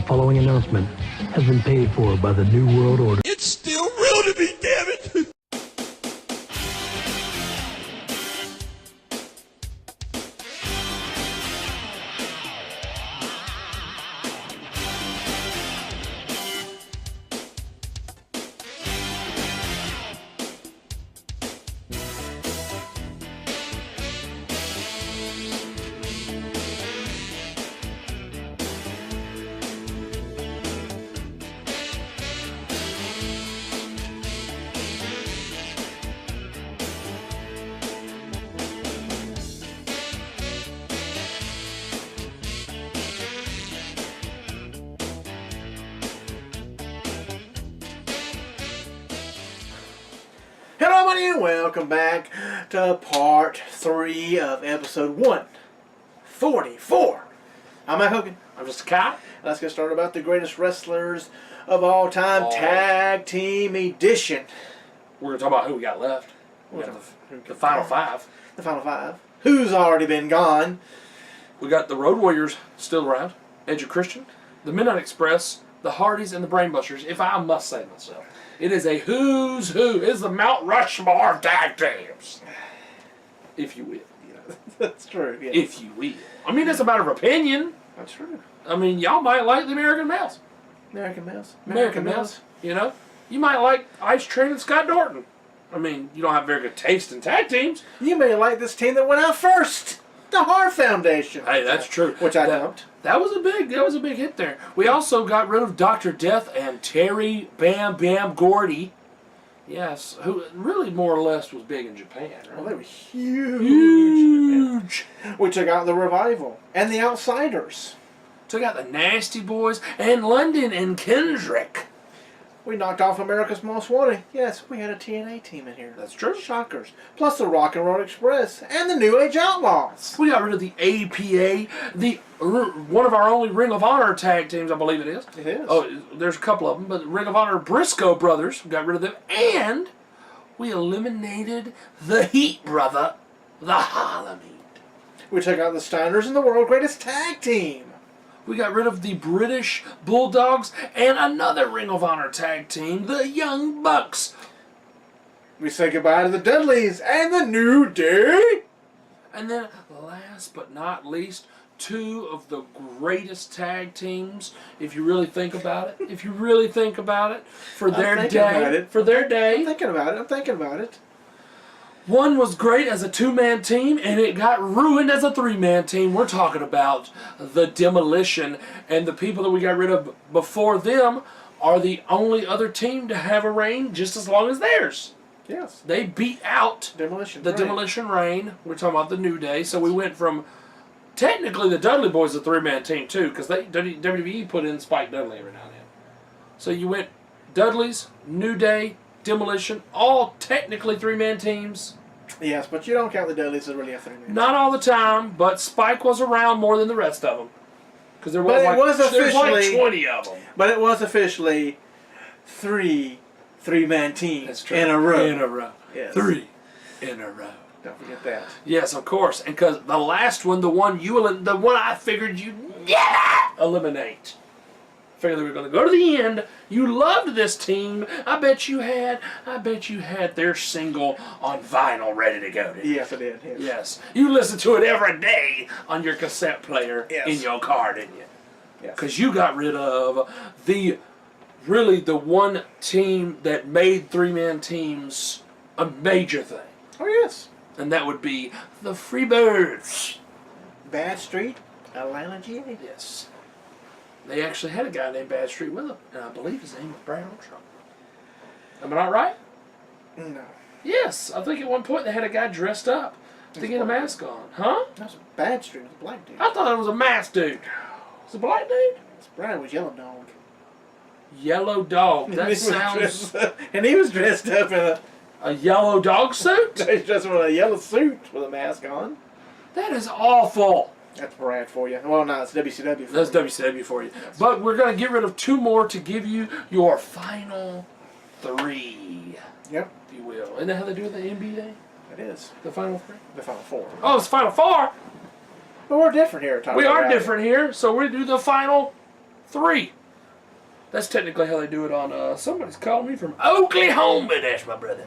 following announcement has been paid for by the New World Order. It's still real to me, damn it! Hello, everybody, and welcome back to part 3 of episode 144. I'm Matt Hogan. I'm just a guy. Let's get started about the greatest wrestlers of all time, Tag Team Edition. We're going to talk about who we got left. We got the final 5. The final 5. Who's already been gone? We got the Road Warriors still around. Edge of Christian, the Midnight Express, the Hardys, and the Brainbusters, if I must say myself. It is a who's who. It is the Mount Rushmore of tag teams. If you will. Yeah, that's true. Yes. If you will. I mean, it's a matter of opinion. That's true. I mean, y'all might like the American Males. American Males. American Males. You know? You might like Ice Train and Scott Norton. I mean, you don't have very good taste in tag teams. You may like this team that went out first. The Hart Foundation. Hey, that's true. Which I dumped. That was a big hit there. We also got rid of Dr. Death and Terry Bam Bam Gordy. Yes, who really more or less was big in Japan. Right? Well, they were huge. We took out the Revival and the Outsiders. Took out the Nasty Boys and London and Kendrick. We knocked off America's Most Wanted. Yes, we had a TNA team in here. That's true. Shockers. Plus the Rock and Roll Express and the New Age Outlaws. We got rid of the APA, one of our only Ring of Honor tag teams, I believe it is. It is. Oh, there's a couple of them, but Ring of Honor Briscoe brothers, we got rid of them. And we eliminated the Heat brother, the Harlem Heat. We took out the Steiners and the World Greatest Tag Team. We got rid of the British Bulldogs and another Ring of Honor tag team, the Young Bucks. We say goodbye to the Dudleys and the New Day. And then, last but not least, 2 of the greatest tag teams, if you really think about it. For their day. I'm thinking about it. One was great as a 2-man team, and it got ruined as a 3-man team. We're talking about the Demolition, and the people that we got rid of before them are the only other team to have a reign just as long as theirs. Yes. They beat out Demolition reign. We're talking about the New Day. So we went from, technically the Dudley Boys a 3-man team too, because WWE put in Spike Dudley every now and then. So you went Dudleys, New Day, Demolition, all technically 3-man teams. Yes, but you don't count the Dudleys as really a 3-man. Not all the time, but Spike was around more than the rest of them. Because there was like 20 of them. But it was officially 3-man teams in a row. Yes. 3 in a row. Don't forget that. Yes, of course. And because the last one, the one I figured you'd never eliminate. Figured they were going to go to the end. You loved this team. I bet you had their single on vinyl ready to go. Yes, I did. Yes. You listened to it every day on your cassette player in your car, didn't you? Yes. Because you got rid of the one team that made 3-man teams a major thing. Oh, yes. And that would be the Freebirds. Bad Street, Atlanta, GA. Yes. They actually had a guy named Bad Street with them, and I believe his name was Brad Armstrong. Am I not right? No. Yes, I think at one point they had a guy dressed up to get a mask on. Huh? That's Bad Street. It was a black dude. I thought it was a masked dude. Was it a black dude? Brad was Yellow Dog. Yellow Dog. That sounds... And he was dressed up in a yellow dog suit? He's dressed in a yellow suit with a mask on. That is awful. That's Brad for you. Well, no, it's WCW for you. That's WCW for you. Yes. But we're going to get rid of 2 more to give you your final 3. Yep. If you will. Isn't that how they do it in the NBA? It is. The final 3? The final 4. Oh, it's final 4? But we're different here, Tyler. We are different here, so we do the final 3. That's technically how they do it on, somebody's calling me from Oklahoma. That's my brother.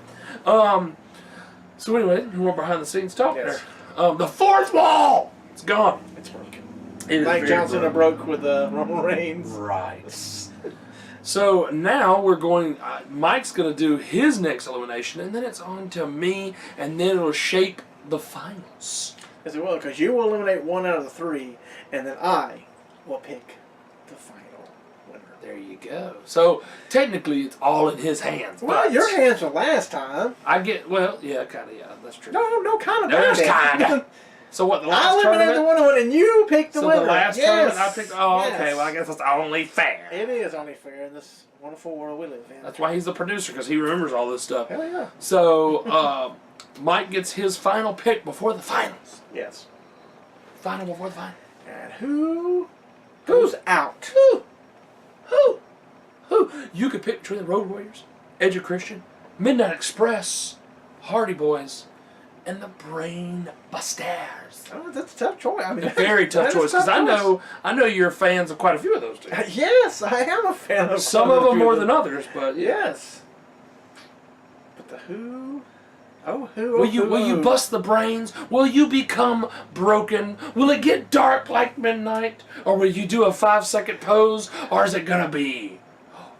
So anyway, you want behind the scenes talk Yes. there. The 4th wall! It's gone. It's broken. It is Mike very Johnson broken. broke with Roman Reigns. Right. So now we're going, Mike's going to do his next elimination, and then it's on to me, and then it'll shape the finals. Yes, it will, because you will eliminate 1 out of the 3, and then I will pick the final winner. There you go. So technically it's all in his hands. Well, but your hands were last time. I get, well, yeah, kind of, yeah, that's true. No, kind of. There's kind of. So what, the I last eliminated the tournament? one, and you picked the So winner. the last Yes. tournament I picked, oh, Yes. okay, well I guess it's only fair. It is only fair in this wonderful world we live in. That's why he's the producer, because he remembers all this stuff. Hell yeah. So, Mike gets his final pick before the finals. Yes. Final before the final. And who goes out? Who? You could pick between the Road Warriors, Edge of Christian, Midnight Express, Hardy Boys, and the Brain Busters. Oh, that's a tough choice. I mean, A very tough that is choice, because choice. I know you're fans of quite a few of those two. Yes, I am a fan of Some quite of a them few more than others, but yeah. Yes. But the who? Oh, who? Will you bust the brains? Will you become broken? Will it get dark like midnight? Or will you do a 5-second pose? Or is it gonna be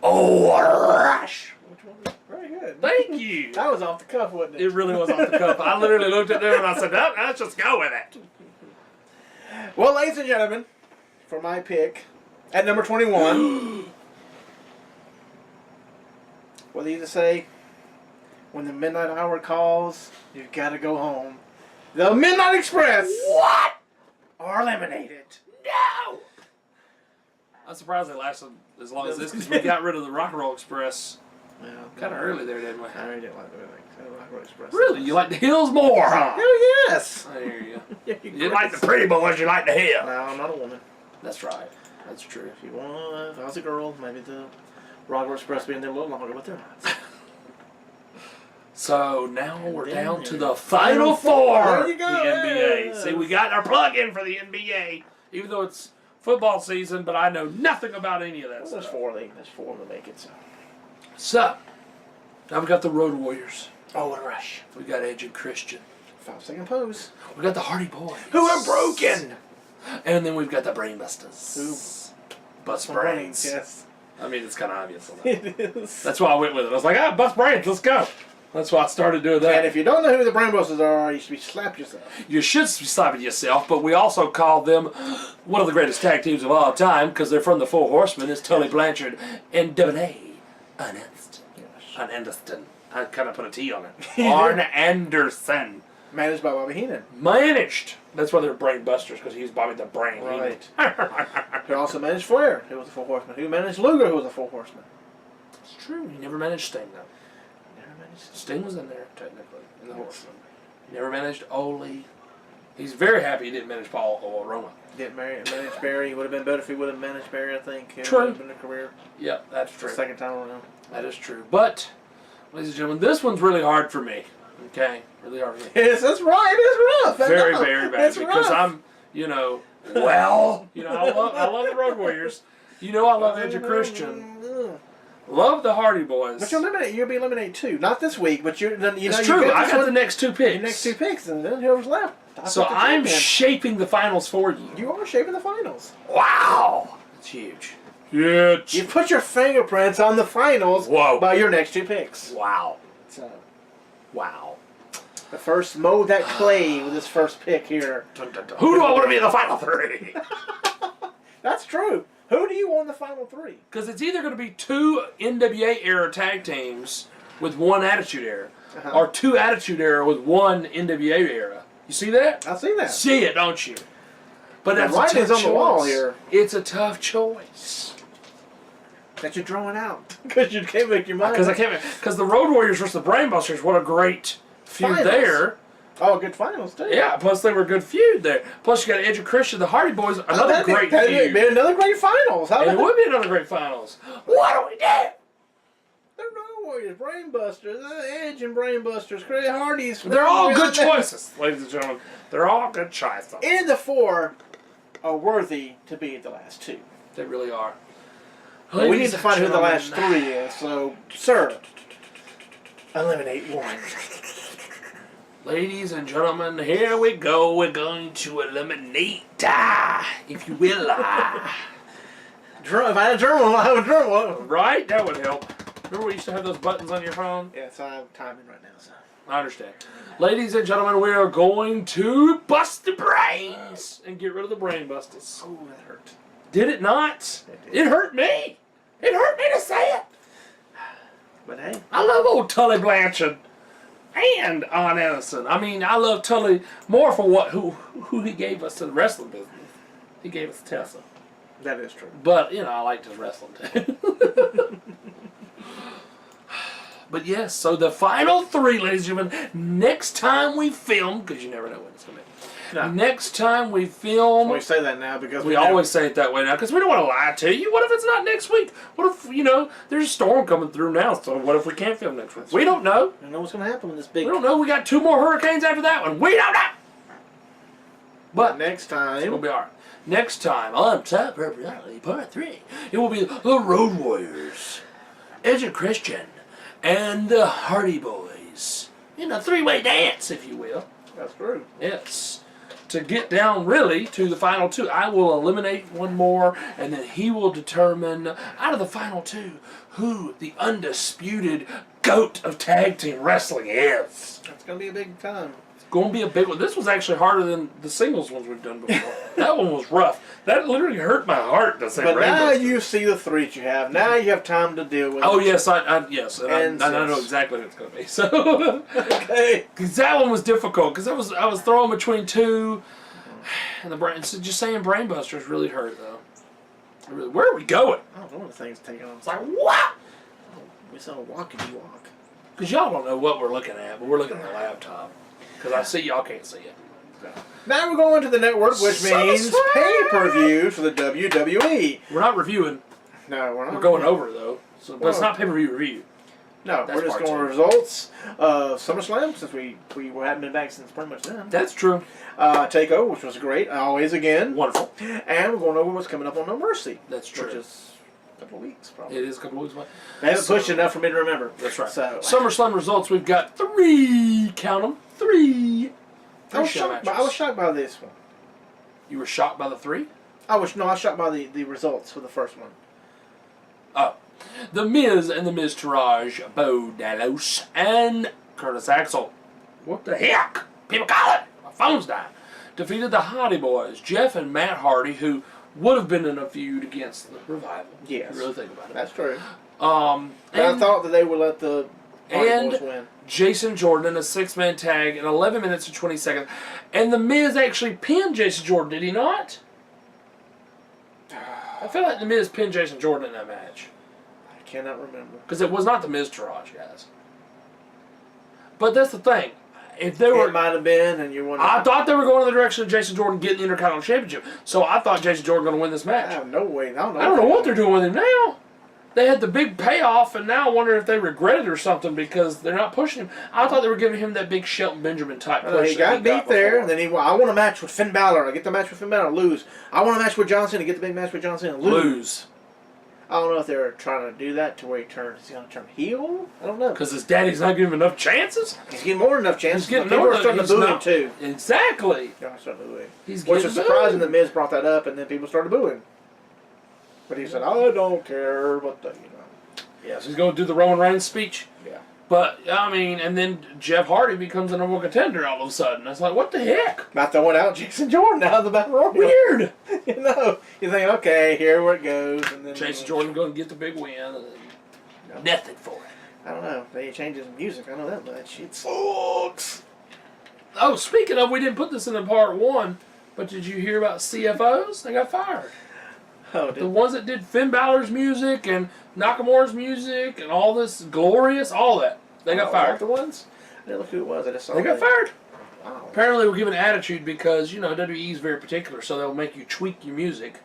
rush? Which one? Very good. Thank you. That was off the cuff, wasn't it? It really was off the cuff. I literally looked at them and I said, "No, let's just go with it." Well, ladies and gentlemen, for my pick, at number 21, what do you say? When the midnight hour calls, you've got to go home. The Midnight Express! What? Are eliminated. No! I'm surprised they lasted as long as this because we got rid of the Rock and Roll Express Well, kind of early there, didn't we? I really didn't like the Rock Roll Express. Really? You like the hills more, huh? Hell yes! I hear you. Yeah, You like the pretty boys, you like the hill. No, I'm not a woman. That's right. That's true. If I was a girl, maybe the Rock Roll Express being there a little longer, but they're not. So now we're then down to there- the Final Four. There you go, The NBA. yes. See, we got our plug in for the NBA, even though it's football season, but I know nothing about any of that Well, stuff. there's four to make it, so. So, now we got the Road Warriors. Oh, what a rush. We got Edge and Christian. 5-second pose. We got the Hardy Boys. Who are broken? And then we've got the Brain Busters. Who? Bust Brains. Yes. I mean, it's kind of obvious. It is. That's why I went with it. I was like, Bust Brains, let's go. That's why I started doing that. And if you don't know who the Brain Busters are, you should be slapped yourself. You should be slapping yourself, but we also call them one of the greatest tag teams of all time because they're from the Four Horsemen. It's Tully Blanchard and Debonair Anderson. I kind of put a T on it. Arn Anderson. Managed by Bobby Heenan. Managed. That's why they're Brain Busters, because he's Bobby the Brain. Right. Heenan. Who also managed Flair, who was a Four Horseman. Who managed Luger, who was a Four Horseman. It's true. He never managed Sting, though. Never managed. Sting was in there, technically, in the Horsemen. He never managed Ole. He's very happy he didn't manage Paul or Roma. Didn't manage Barry. Would have been better if he would have managed Barry, I think. True. Would have been a career. Yep, that's The true. second time around. That is true. But, ladies and gentlemen, this one's really hard for me. Okay? Really hard for me. Yes, that's right. It is rough. Very, I know. very bad. It's Because rough. I'm, I love the Road Warriors. I love Edge of Christian. Love the Hardy Boys. But you'll be eliminated too. Not this week, but you know It's you true. got I this got one- the next two picks. your next two picks, and then whoever's left. So pick the I'm champion. shaping the finals for you. You are shaping the finals. Wow. It's huge. Huge. You put your fingerprints on the finals Whoa. by your next two picks. Wow. So, Wow. the first mow that clay with his first pick here. Dun, dun, dun. Who do I want to be in the final three? That's true. Who do you want in the final three? Because it's either going to be two NWA era tag teams with one Attitude Era, or two Attitude Era with one NWA era. You see that? I see that. See it, don't you? But The that's a writing's tough on the wall choice. here. It's a tough choice. That you're drawing out because you can't make your mind. Because the Road Warriors versus the Brainbusters, what a great feud Finals. there. Oh, good finals too. Yeah, plus they were a good feud there. Plus you got Edge of Christian, the Hardy Boys, another great That'd feud. be another great finals. How And it about would be another great finals. What do we do? the Road Warriors, Brainbusters, Edge and Brainbusters, Craig Hardy's. They're all good choices, ladies and gentlemen. They're all good choices. And the four are worthy to be the last two. They really are. Well, we need to find who the last three is. So, sir, eliminate one. Ladies and gentlemen, here we go. We're going to eliminate, if you will. If I had a drum, I'll have a drum. Right? That would help. Remember we used to have those buttons on your phone? Yes, I'm timing right now. So. I understand. Ladies and gentlemen, we are going to bust the brains and get rid of the brain busters. Oh, that hurt. Did it not? It hurt me. It hurt me to say it. But hey. I love old Tully Blanchard and Arn Anderson. I mean, I love Tully more for who he gave us to the wrestling business. He gave us Tessa. That is true. But, you know, I liked his wrestling too. But yes, so the final three, ladies and gentlemen, next time we film, because you never know when it's going to be. No. Next time we film... We say that now because we always say it that way now, because we don't want to lie to you. What if it's not next week? What if, you know, there's a storm coming through now, so what if we can't film next week? We don't know. I don't know what's going to happen with this big... We don't know. We got 2 more hurricanes after that one. We don't know! But next time... It'll be alright. Next time on Top Rope Reality Part 3, it will be the Road Warriors, Edge and Christian, and the Hardy Boys. In a 3-way dance, if you will. That's true. Yes. To get down, really, to the final 2. I will eliminate one more, and then he will determine, out of the final 2, who the undisputed GOAT of tag team wrestling is. That's going to be a big time. Going to be a big one. This was actually harder than the singles ones we've done before. That one was rough. That literally hurt my heart to say. But now you see the 3 that you have. Now you have time to deal with. Oh it. yes, yes, and I know exactly what it's going to be. So okay, because that one was difficult because I was throwing between 2, and the brain. So just saying brainbusters really hurt though. Really, where are we going? I don't know what the thing's taking on. It's like what? We saw a walkity walk. Because y'all don't know what we're looking at, but we're looking at the laptop. Because I see y'all can't see it. Now we're going to the network, which means pay-per-view for the WWE. We're not reviewing. No, we're not. We're going over though. So, but it's not pay-per-view review. No, That's we're just part going 2. results of SummerSlam since we haven't been back since pretty much then. That's true. Takeover, which was great, always again. Wonderful. And we're going over what's coming up on No Mercy. That's true. Which is a couple of weeks, probably. It is a couple of weeks away. They haven't pushed enough for me to remember. That's right. So SummerSlam results, we've got 3, count them, 3. I was shocked by this one. You were shocked by the 3? I was shocked by the results for the first one. Oh. The Miz and the Miz Taraj, Bo Dallas, and Curtis Axel. What the heck? People call it. My phone's dying. Defeated the Hardy Boys, Jeff and Matt Hardy, who would have been in a feud against the Revival. Yes. If you really think about it. That's true. And I thought that they would let the Hardy Boys win. Jason Jordan in a 6-man tag in 11 minutes and 20 seconds. And the Miz actually pinned Jason Jordan, did he not? I feel like the Miz pinned Jason Jordan in that match. I cannot remember. Because it was not the Miz Taraj, guys. But that's the thing. If they were, it might have been, and you want. I thought they were going in the direction of Jason Jordan getting the Intercontinental Championship. So I thought Jason Jordan was going to win this match. I have no way. I don't know what they're doing with him now. They had the big payoff, and now I wonder if they regret it or something because they're not pushing him. I thought they were giving him that big Shelton Benjamin type push. He got beat there, and then I want a match with Finn Balor. I get the match with Finn Balor, lose. I want a match with John Cena, get the big match with John Cena, lose. I don't know if they're trying to do that to where is he going to turn heel? I don't know. Because his daddy's not giving him enough chances? He's getting more than enough chances. He's getting people are starting to boo him, too. Exactly. Yeah, starting to boo him. Which is surprising that Miz brought that up, and then people started booing. But he said, I don't care what the, Yes, he's going to do the Roman Reigns speech. Yeah. But, I mean, and then Jeff Hardy becomes a number 1 contender all of a sudden. It's like, what the heck? Not throwing out Jason Jordan out of the Battle Royal. Weird. You think, okay, here where it goes. And then Jason Jordan going to get the big win. And nothing for it. I don't know. They changed his music. I know that much. It sucks. Oh, speaking of, we didn't put this in the part 1, but did you hear about CFOs? They got fired. Oh, the ones that did Finn Balor's music and Nakamura's music and all this glorious, all that. They got fired. The ones? I didn't look who it was. I just saw they got fired. Wow. Apparently, we're given attitude because, WWE is very particular, so they'll make you tweak your music.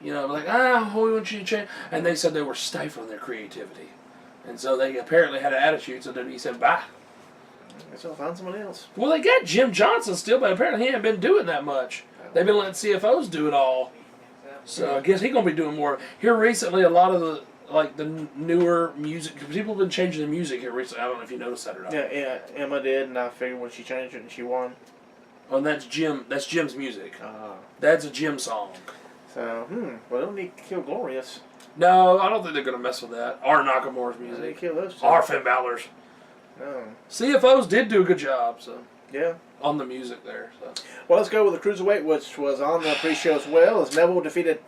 We want you to change. And they said they were stifling their creativity. And so they apparently had an attitude, so WWE said, bye. I guess I'll find someone else. Well, they got Jim Johnson still, but apparently he ain't been doing that much. They've been letting CFOs do it all. So I guess he's going to be doing more. Here recently, a lot of like the newer music. People have been changing the music here recently. I don't know if you noticed that or not. Yeah, Emma did, and I figured when she changed it and she won. Oh, and that's Jim. That's Jim's music. That's a Jim song. So, well, they don't need to kill Glorious. No, I don't think they're gonna mess with that. Or Nakamura's They music. kill those two. Or Finn Balor's. No. CFOs did do a good job, so Yeah. on the music there. So. Well, let's go with the Cruiserweight, which was on the pre-show as well, as Neville defeated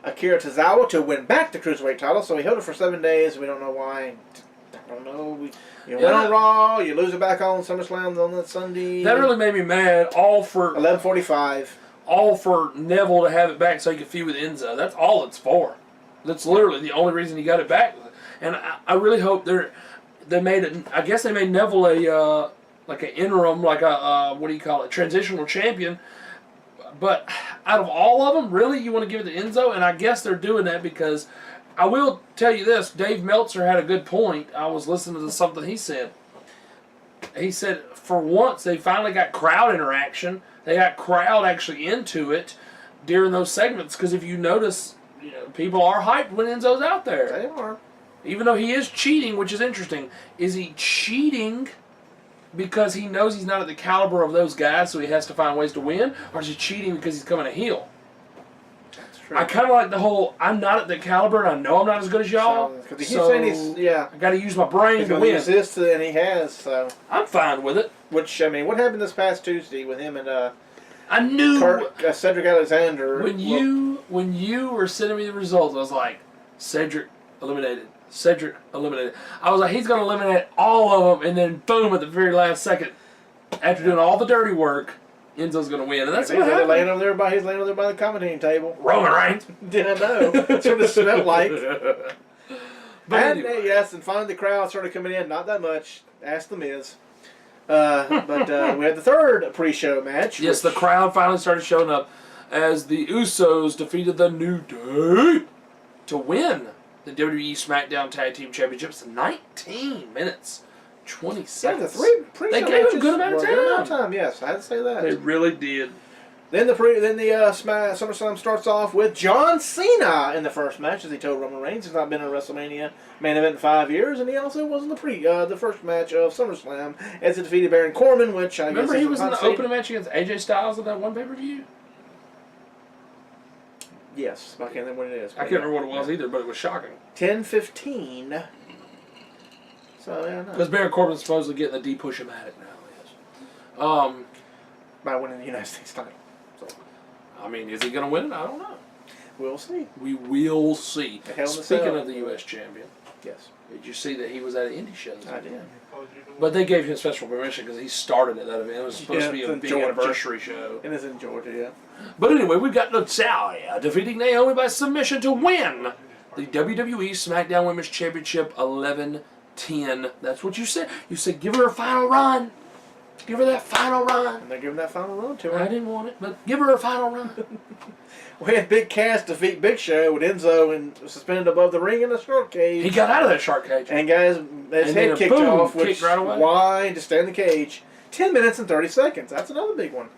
Akira Tozawa to win back the Cruiserweight title. So he held it for 7 days. We don't know why. I don't know. You win on Raw, you lose it back on SummerSlam on that Sunday. That really made me mad. All for 11:45. All for Neville to have it back so he could feud with Enzo. That's all it's for. That's literally the only reason he got it back. And I really hope they made it. I guess they made Neville a like an interim, like a what do you call it, transitional champion. But out of all of them, really, you want to give it to Enzo? And I guess they're doing that because I will tell you this: Dave Meltzer had a good point. I was listening to something he said. He said for once they finally got crowd interaction. They got crowd actually into it during those segments because if you notice, people are hyped when Enzo's out there. They are. Even though he is cheating, which is interesting. Is he cheating because he knows he's not at the caliber of those guys, so he has to find ways to win? Or is he cheating because he's coming a heel? That's true. I kind of like the whole, I'm not at the caliber and I know I'm not as good as y'all. Because he keeps saying I got to use my brain to win. Resist, and he has, so. I'm fine with it. Which, I mean, what happened this past Tuesday with him and I knew Cedric Alexander? When you were sending me the results, I was like, Cedric eliminated. Cedric eliminated. I was like, he's going to eliminate all of them, and then boom, at the very last second, after doing all the dirty work, Enzo's going to win. And that's what happened. He's laying over there by the commentating table. Roman Reigns. Didn't know. That's what it smelled like. But anyway. Yes, and finally the crowd started coming in. Not that much. Ask the Miz. But we had the third pre-show match. Yes, the crowd finally started showing up as the Usos defeated the New Day to win the WWE SmackDown Tag Team Championships in 19 minutes, 20 seconds. The three pre-show They gave him a good amount of time. Yes, I had to say that. They really did. Then the SummerSlam starts off with John Cena in the first match, as he told Roman Reigns he's not been in a WrestleMania main event in 5 years, and he also was in the first match of SummerSlam as he defeated Baron Corbin, which I remember guess he was in the opening match against AJ Styles in that one pay-per-view. Yes, I can't remember what it is. I can't remember what it was either, but it was shocking. 10:15. So yeah, no. Because Baron Corbin's supposedly getting the D-push-o-matic now. Yes. By winning the United States title. So, I mean, is he going to win it? I don't know. we'll see. We will see. Speaking of the U.S. champion, Yes, did you see that he was at an indie show? I did. But they gave him special permission because he started at that event. It was supposed to be a in big Georgia. anniversary show. It is in Georgia, yeah. But anyway, we've got Natalia defeating Naomi by submission to win the WWE SmackDown Women's Championship 11-10. That's what you said. You said give her a final run. Give her that final run. And they're giving that final run to her. I didn't want it, but give her a final run. We had Big Cass defeat Big Show with Enzo and suspended above the ring in a shark cage. He got out of that shark cage. And guys, his head kicked off, which right away. Why to stay in the cage? 10 minutes and 30 seconds. That's another big one.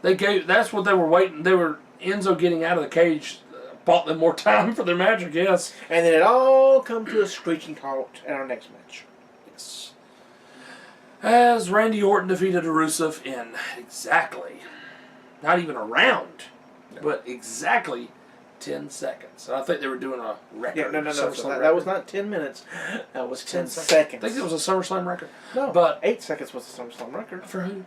That's what they were waiting. Enzo getting out of the cage bought them more time for their match, I guess. And then it all come to a screeching halt in our next match. Yes. As Randy Orton defeated Rusev in exactly, not even a round, but exactly 10 seconds. And I think they were doing a record. Yeah, no. So SummerSlam that was not 10 minutes. That was 10 seconds. I think it was a SummerSlam record. No, but 8 seconds was the SummerSlam record. For who?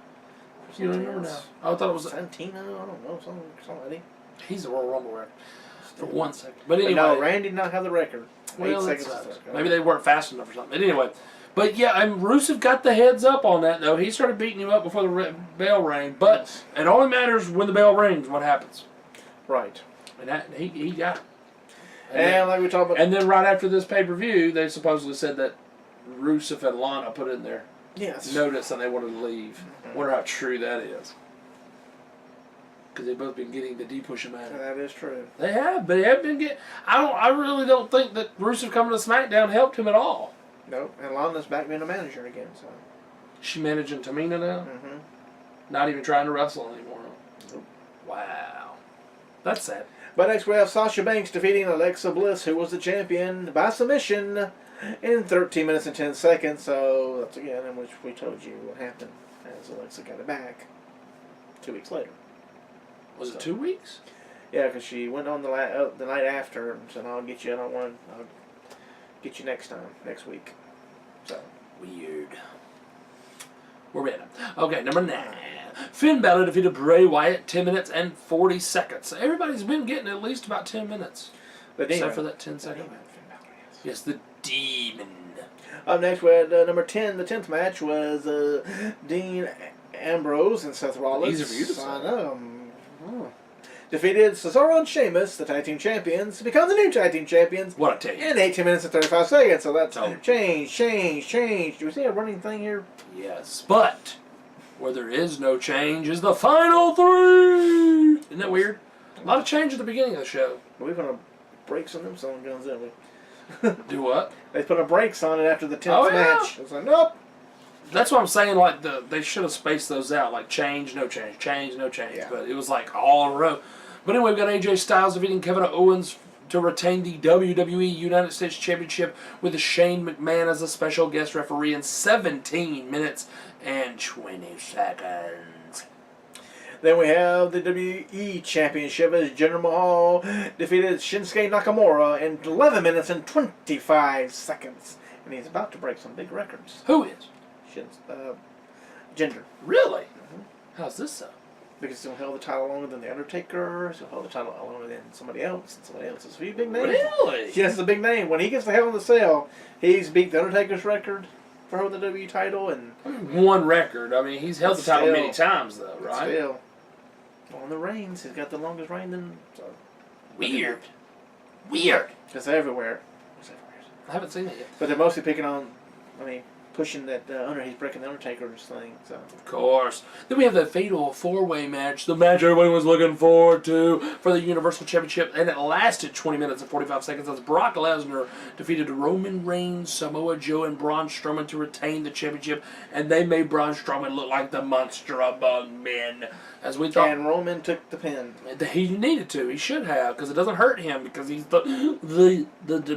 You don't remember now. I thought it was Santino. I don't know. Somebody. He's the Royal Rumble record. For 1 second. But anyway. No, Randy did not have the record. Well, 8 seconds. Maybe they weren't fast enough or something. But anyway. But yeah, and Rusev got the heads up on that, though. He started beating him up before the bell rang. But it only matters when the bell rings what happens. Right. And that, he got it. And like we talked about. And then right after this pay-per-view, they supposedly said that Rusev and Lana put in their notice and they wanted to leave. Wonder how true that is. Because they've both been getting the D-push-o-matic. That is true. They have, but they have been getting. I really don't think that Rusev coming to SmackDown helped him at all. No, and Lana's back being a manager again, so. She managing Tamina now? Mm-hmm. Not even trying to wrestle anymore. Nope. Wow. That's sad. But next we have Sasha Banks defeating Alexa Bliss, who was the champion, by submission in 13 minutes and 10 seconds. So that's again in which we told you what happened as Alexa got it back 2 weeks later. Was it 2 weeks? Yeah, because she went on the night after and said, "I'll get you. I'll get you next time, next week." So weird. Where we at? Okay, number 9. Finn Balor defeated Bray Wyatt 10 minutes and 40 seconds. Everybody's been getting at least about 10 minutes. Except for that 10-second match. Yes, the Demon. Up next, we had number 10. The 10th match was Dean Ambrose and Seth Rollins. Easy for you to say. I know. Defeated Cesaro and Sheamus, the tag team champions, to become the new tag team champions. What a take. In 18 minutes and 35 seconds. So that's Oh. change. Do we see a running thing here? Yes, but where there is no change is the final 3. Isn't that weird? A lot of change at the beginning of the show. We're going to brakes on them selling guns, didn't we? Do what? They put a brakes on it after the 10th Oh, yeah. match. It's like, nope. That's what I'm saying. Like they should have spaced those out. Like change, no change, change, no change. Yeah. But it was like all in a row. But anyway, we've got AJ Styles defeating Kevin Owens to retain the WWE United States Championship with Shane McMahon as a special guest referee in 17 minutes and 20 seconds. Then we have the WWE Championship as Jinder Mahal defeated Shinsuke Nakamura in 11 minutes and 25 seconds. And he's about to break some big records. Who is? Jinder. Really? How's this so? Because he'll hold the title longer than The Undertaker. He'll hold the title longer than somebody else. And somebody else is a big name. Really? Yes, it's a big name. When he gets the Hell in the Cell, he's beat The Undertaker's record for holding the WWE title. And One record. I mean, he's held the title many times, though, right? still, on the reigns, he's got the longest reign than... So, Weird. it's everywhere. It's everywhere. I haven't seen it yet. But they're mostly picking on, pushing that he's breaking the Undertaker's thing. So Of course. Then we have the fatal 4-way match, the match everyone was looking forward to for the Universal Championship, and it lasted 20 minutes and 45 seconds as Brock Lesnar defeated Roman Reigns, Samoa Joe, and Braun Strowman to retain the championship, and they made Braun Strowman look like the monster among men. As we thought, and Roman took the pin. he needed to. He should have, because it doesn't hurt him, because he's the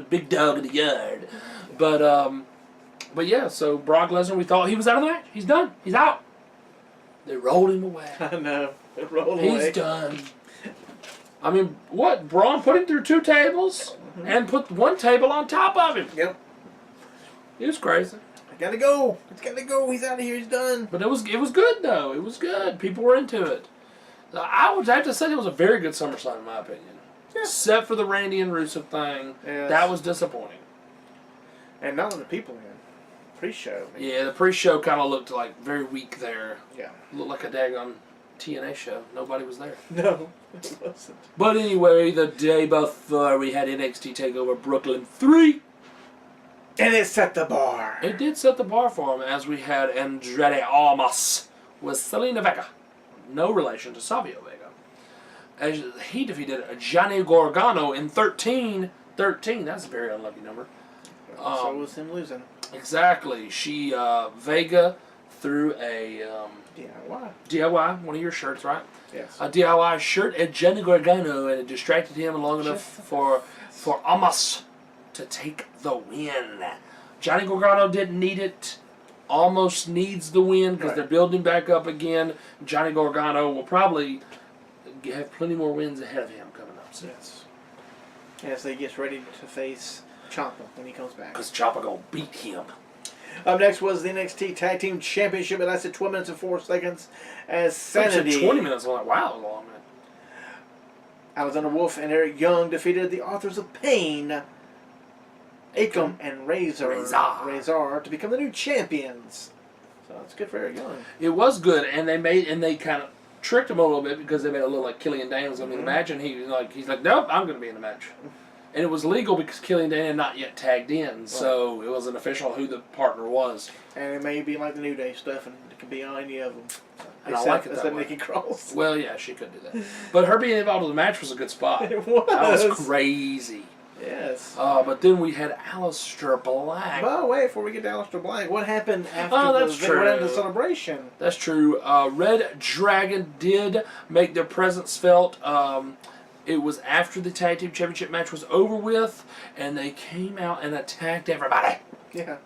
big dog in the yard. But yeah, so Brock Lesnar, we thought he was out of the match. He's done. He's out. They rolled him away. I know. It rolled away. He's done. I mean, what? Braun put him through 2 tables and put 1 table on top of him. Yep. It was crazy. It's gotta go. It's gotta go. He's out of here. He's done. But it was good, though. It was good. People were into it. I would have to say it was a very good SummerSlam, in my opinion. Yeah. Except for the Randy and Rusev thing. Yes. That was disappointing. And not the people in pre-show. Yeah, the pre-show kind of looked like very weak there. Yeah. Looked like a daggone TNA show. Nobody was there. No, it wasn't. But anyway, the day before we had NXT TakeOver Brooklyn 3. And it set the bar. It did set the bar for him as we had Andrade Almas with Selena Vega. No relation to Savio Vega. As he defeated Johnny Gargano in 13. That's a very unlucky number. So was him losing. Exactly. Vega threw a DIY, one of your shirts, right? Yes. A DIY shirt at Johnny Gargano, and it distracted him long enough for Almas to take the win. Johnny Gargano didn't need it. Almost needs the win because they're building back up again. Johnny Gargano will probably have plenty more wins ahead of him coming up. So. Yes. As he gets ready to face Ciampa when he comes back. Because Ciampa gonna beat him. Up next was the NXT Tag Team Championship. It lasted 12 minutes and 4 seconds as Sanity. 20 minutes. I'm like, wow, that was a long minute. Alexander Wolf and Eric Young defeated the Authors of Pain, Akam and Razor to become the new champions. So it's good for Eric Young. It was good, and they kind of tricked him a little bit because they made it look like Killian Dane was going to be in the match, and he's like, nope, I'm going to be in the match. And it was legal because Killian Dane had not yet tagged in, so it wasn't official who the partner was. And it may be like the New Day stuff, and it could be on any of them. And I like it that way. Nikki Cross. Well, yeah, she could do that. But her being involved in the match was a good spot. It was. That was crazy. Yes. But then we had Aleister Black. But wait, before we get to Aleister Black, what happened after the celebration? That's true. Red Dragon did make their presence felt It was after the Tag Team Championship match was over with, and they came out and attacked everybody. Yeah.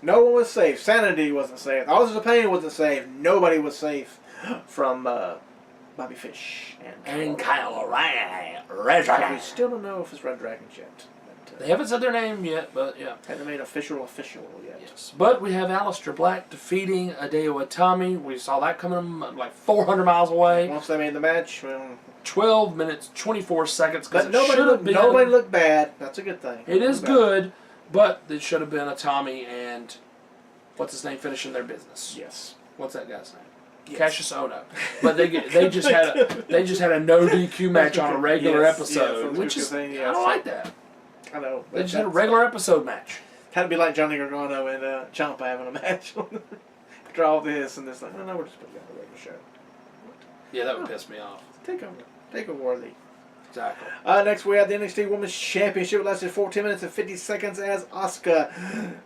No one was safe. Sanity wasn't safe. Authors of Pain wasn't safe. Nobody was safe from Bobby Fish And Kyle O'Reilly. We Red Dragon. still don't know if it's Red Dragons yet. They haven't said their name yet, but yeah. Haven't made official yet. Yes. But we have Aleister Black defeating Hideo Itami. We saw that coming like 400 miles away. Once they made the match, 12 minutes, 24 seconds. But nobody looked bad. That's a good thing. It is good, but it should have been Itami and what's his name finishing their business. Yes. What's that guy's name? Yes. Cassius Ohno. But they just had a no DQ match on a regular episode, which is I don't like that. I know. They just had a regular episode match. Had to be like Johnny Gargano and Ciampa having a match. After all this and this, like, no, we're just putting it on a regular show. Yeah, that would piss me off. Takeover worthy. Exactly. Next we have the NXT Women's Championship. It lasted 14 minutes and 50 seconds as Asuka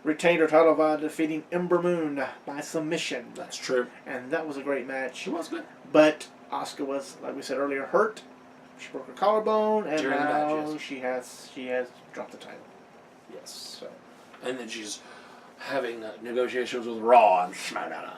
retained her title by defeating Ember Moon by submission. That's true. And that was a great match. It was good. But Asuka was, like we said earlier, hurt. She broke her collarbone, and During the now match, yes. she has dropped the title. Yes. So, and then she's having negotiations with Raw and SmackDown.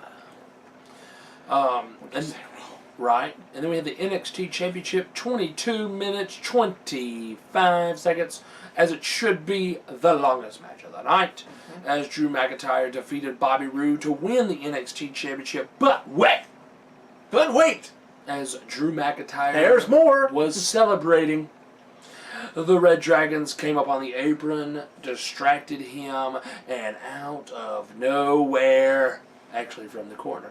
Right. And then we have the NXT Championship, 22 minutes, 25 seconds, as it should be the longest match of the night, as Drew McIntyre defeated Bobby Roode to win the NXT Championship. But wait! As Drew McIntyre There's more. was celebrating, the Red Dragons came up on the apron, distracted him, and out of nowhere, actually from the corner,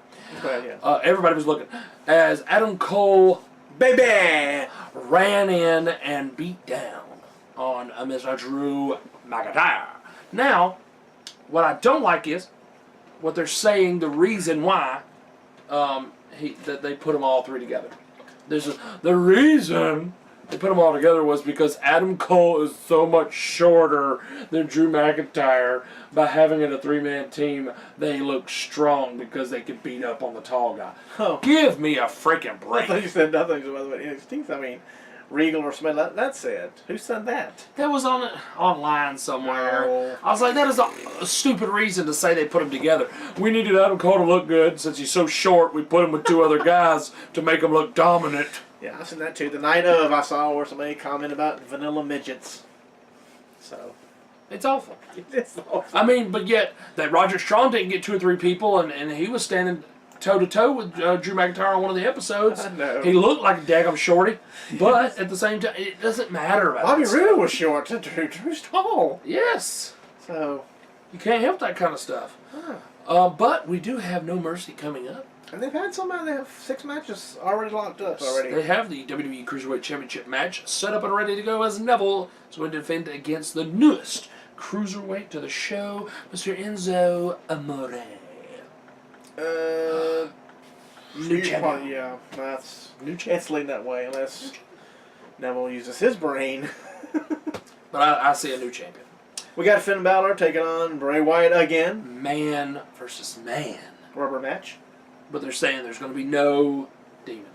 everybody was looking, as Adam Cole ran in and beat down on Mr. Drew McIntyre. Now, what I don't like is what they're saying the reason why that they put them all three together. The reason they put them all together was because Adam Cole is so much shorter than Drew McIntyre. By having it a three-man team, they look strong because they can beat up on the tall guy. Oh. Give me a freaking break. I thought you said nothing about NXT. I mean, Regal or somebody. That's it. Who said that? That was online somewhere. No. I was like, that is a stupid reason to say they put him together. We needed Adam Cole to look good. Since he's so short, we put him with two other guys to make him look dominant. Yeah, I've seen that too. The night of, I saw where somebody commented about vanilla midgets. So. It's awful. It's awful. I mean, but yet, that Roger Strong didn't get 2 or 3 people, and he was standing toe-to-toe with Drew McIntyre on one of the episodes. I know. He looked like a daggum shorty, but at the same time, it doesn't matter about Bobby it. Roode was short. Drew's tall. Yes. So. You can't help that kind of stuff. But we do have No Mercy coming up. And they've had they have 6 matches already locked up already. They have the WWE Cruiserweight Championship match set up and ready to go as Neville is going to defend against the newest Cruiserweight to the show, Mr. Enzo Amore. New champion. Yeah, that's New champion. it's leading that way unless Neville uses his brain. But I see a new champion. We got Finn Balor taking on Bray Wyatt again. Man versus man. Rubber match. But they're saying there's going to be no demon.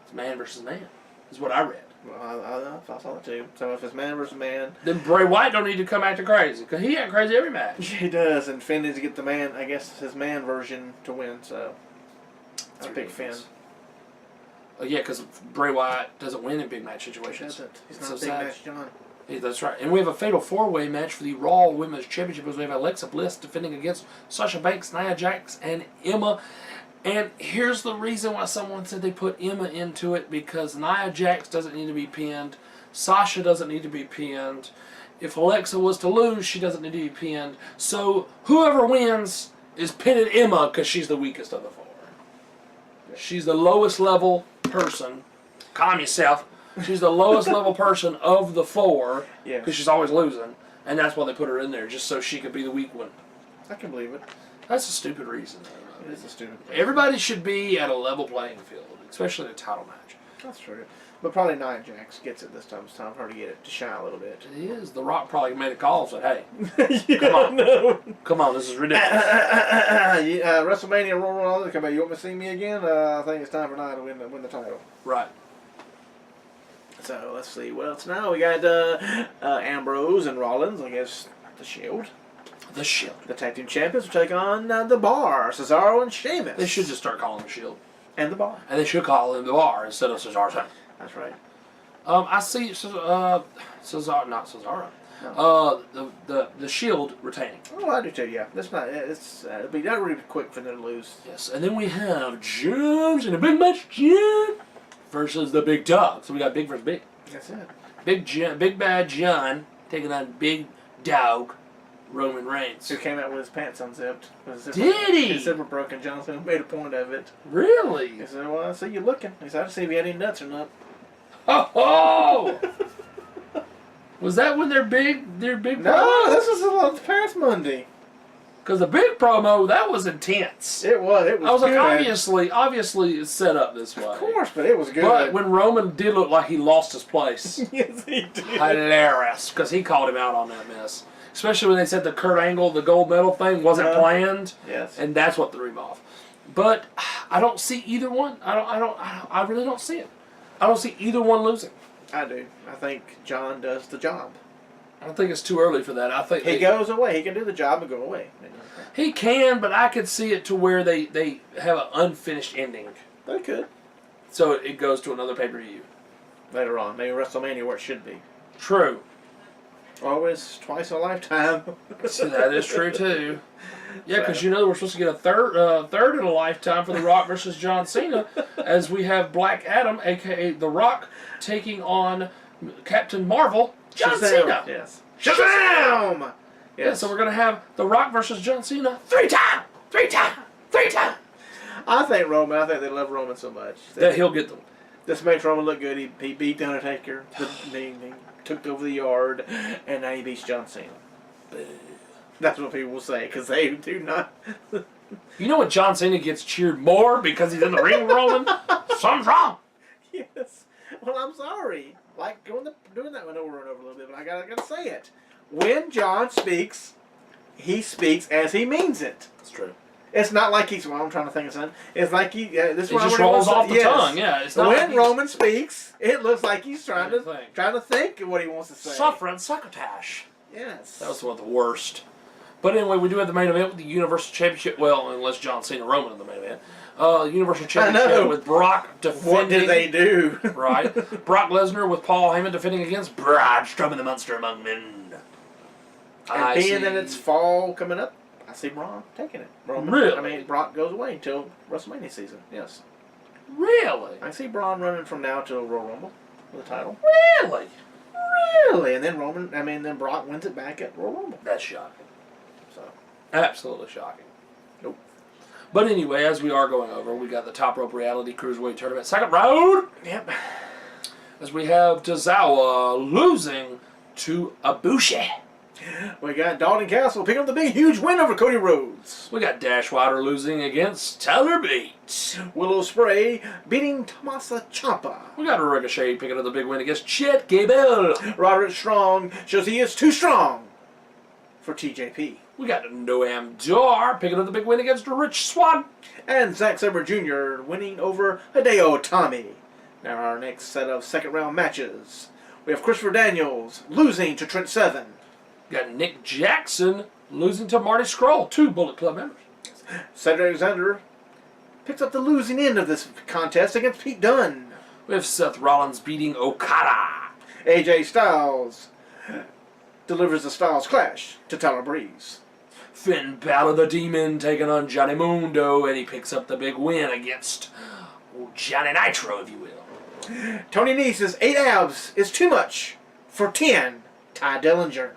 It's man versus man, is what I read. Well, I saw that too. So if it's man versus man, then Bray Wyatt don't need to come acting crazy, because he act crazy every match. He does, and Finn needs to get the man, I guess, his man version to win. So I pick Finn. Yeah, because Bray Wyatt doesn't win in big match situations. He doesn't. He's not so a big sad. match John. Yeah, that's right. And we have a fatal 4-way match for the Raw Women's Championship, as we have Alexa Bliss defending against Sasha Banks, Nia Jax, and Emma. And here's the reason why someone said they put Emma into it, because Nia Jax doesn't need to be pinned. Sasha doesn't need to be pinned. If Alexa was to lose, she doesn't need to be pinned. So whoever wins is pinning Emma because she's the weakest of the 4. She's the lowest level person. Calm yourself. She's the lowest level person of the 4 because she's always losing. And that's why they put her in there, just so she could be the weak one. I can believe it. That's a stupid reason. It is a stupid reason. Everybody should be at a level playing field, especially in a title match. That's true. But probably Nia Jax gets it this time. It's time for her to get it to shine a little bit. It is. The Rock probably made a call and said, hey, come on. No. Come on, this is ridiculous. WrestleMania rolling on. Come on, you want me to see me again? I think it's time for Nia to win the title. Right. So let's see what else now. We got Ambrose and Rollins against the Shield. The Shield. The tag team champions will take on the Bar, Cesaro and Sheamus. They should just start calling the Shield. And the Bar. And they should call him the Bar instead of Cesaro. That's right. I see Cesaro, not Cesaro. No. The Shield retaining. Oh, I do too. Yeah, that's not. It'll be not really quick for them to lose. Yes, and then we have Jones in a big match. John versus the Big Dog. So we got Big versus Big. That's it. Big Bad John taking on Big Dog Roman Reigns. Who came out with his pants unzipped? Did he? His zipper broken. Johnson made a point of it. Really? He said, "Well, I see you looking." He said, "I see if you had any nuts or not." Oh! Was that when their big No, promo? this was the past Monday. Because the big promo, that was intense. It was. It was. I was good. like, obviously it's set up this way. Of course, but it was good. But when Roman did look like he lost his place, yes, he did. hilarious, because he called him out on that mess. Especially when they said the Kurt Angle, the gold medal thing wasn't planned. Yes. And that's what threw him off. But I don't see either one. I really don't see it. I don't see either one losing. I do. I think John does the job. I don't think it's too early for that. I think he goes away. He can do the job and go away. He can, but I could see it to where they have an unfinished ending. They could. So it goes to another pay-per-view. Later on. Maybe WrestleMania where it should be. True. Always twice a lifetime. See, that is true, too. Yeah, because we're supposed to get a third in a lifetime for The Rock versus John Cena, as we have Black Adam, a.k.a. The Rock, taking on Captain Marvel, John Cena. Yes. Shazam! Yes. Yeah, so we're going to have The Rock versus John Cena 3 times! 3 times! 3 times! I think they love Roman so much. That he'll get them. This makes Roman look good. He beat The Undertaker. He took over the yard, and now he beats John Cena. That's what people will say, because they do not. You know what? John Cena gets cheered more because he's in the ring with Roman? Something's wrong. Yes. Well, I'm sorry. Like doing that one over and over a little bit, but I gotta say it. When John speaks, he speaks as he means it. That's true. It's not like he's. Well, I'm trying to think of something. It's like he. This it just rolls off the tongue. Yeah. It's not when Roman speaks, it looks like he's trying to think of what he wants to say. Suffering succotash. Yes. That was one of the worst. But anyway, we do have the main event with the Universal Championship. Well, unless John Cena Roman in the main event. Universal Championship with Brock defending. What did they do? Right. Brock Lesnar with Paul Heyman defending against Braun Strowman, the Monster Among Men. And being that it's fall coming up, I see Braun taking it. Roman, really? I mean, Brock goes away until WrestleMania season. Yes. Really? I see Braun running from now till Royal Rumble for the title. Really? Really? And then Brock wins it back at Royal Rumble. That's shocking. So. Absolutely shocking. Nope. But anyway, as we are going over, we got the Top Rope Reality Cruiserweight Tournament second round. Yep. As we have Tozawa losing to Ibushi. We got Dalton Castle picking up the big, huge win over Cody Rhodes. We got Dashwater losing against Tyler Bates. Willow Spray beating Tommaso Ciampa. We got Ricochet picking up the big win against Chet Gable. Roderick Strong shows he is too strong for TJP. We got Noam Dar picking up the big win against Rich Swann. And Zack Sabre Jr. winning over Hideo Itami. Now our next set of second round matches. We have Christopher Daniels losing to Trent Seven. We got Nick Jackson losing to Marty Scurll, 2 Bullet Club members. Cedric Alexander picks up the losing end of this contest against Pete Dunne. We have Seth Rollins beating Okada. AJ Styles delivers the Styles Clash to Tyler Breeze. Finn Balor the Demon taking on Johnny Mundo, and he picks up the big win against Johnny Nitro, if you will. Tony Nese's 8 abs is too much for 10 Ty Dillinger.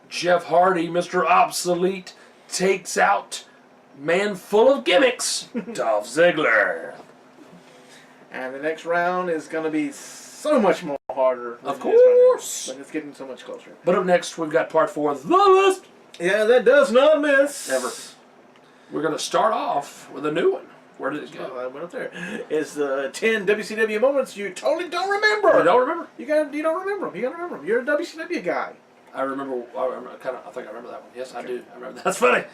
Jeff Hardy, Mr. Obsolete, takes out man full of gimmicks, Dolph Ziggler. And the next round is going to be so much more harder. Of course. But it's getting so much closer. But up next, we've got part 4 of the list. Yeah, that does not miss. Ever. We're going to start off with a new one. Where did it go? Oh, I went up there. It's the 10 WCW moments you totally don't remember. You don't remember? You don't remember them. You got to remember them. You're a WCW guy. I think I remember that one. Yes, I do. I remember. That's funny.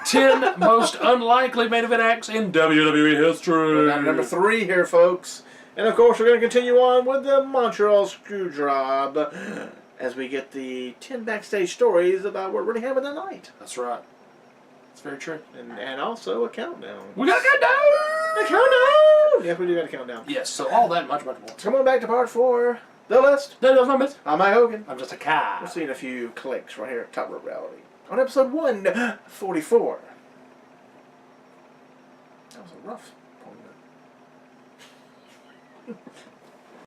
10 most unlikely main event acts in WWE history. We got number 3 here, folks. And of course, we're going to continue on with the Montreal Screwjob as we get the 10 backstage stories about what really happened that night. That's right. That's very true. And also a countdown. We got a countdown! A countdown! Yep, we do got a countdown. Yes, so all that and much, much more. Come on back to part 4. The list. There's no miss. I'm Mike Hogan. I'm just a cow. We're seeing a few clicks right here at Top Rope Reality. On episode 144. That was a rough point.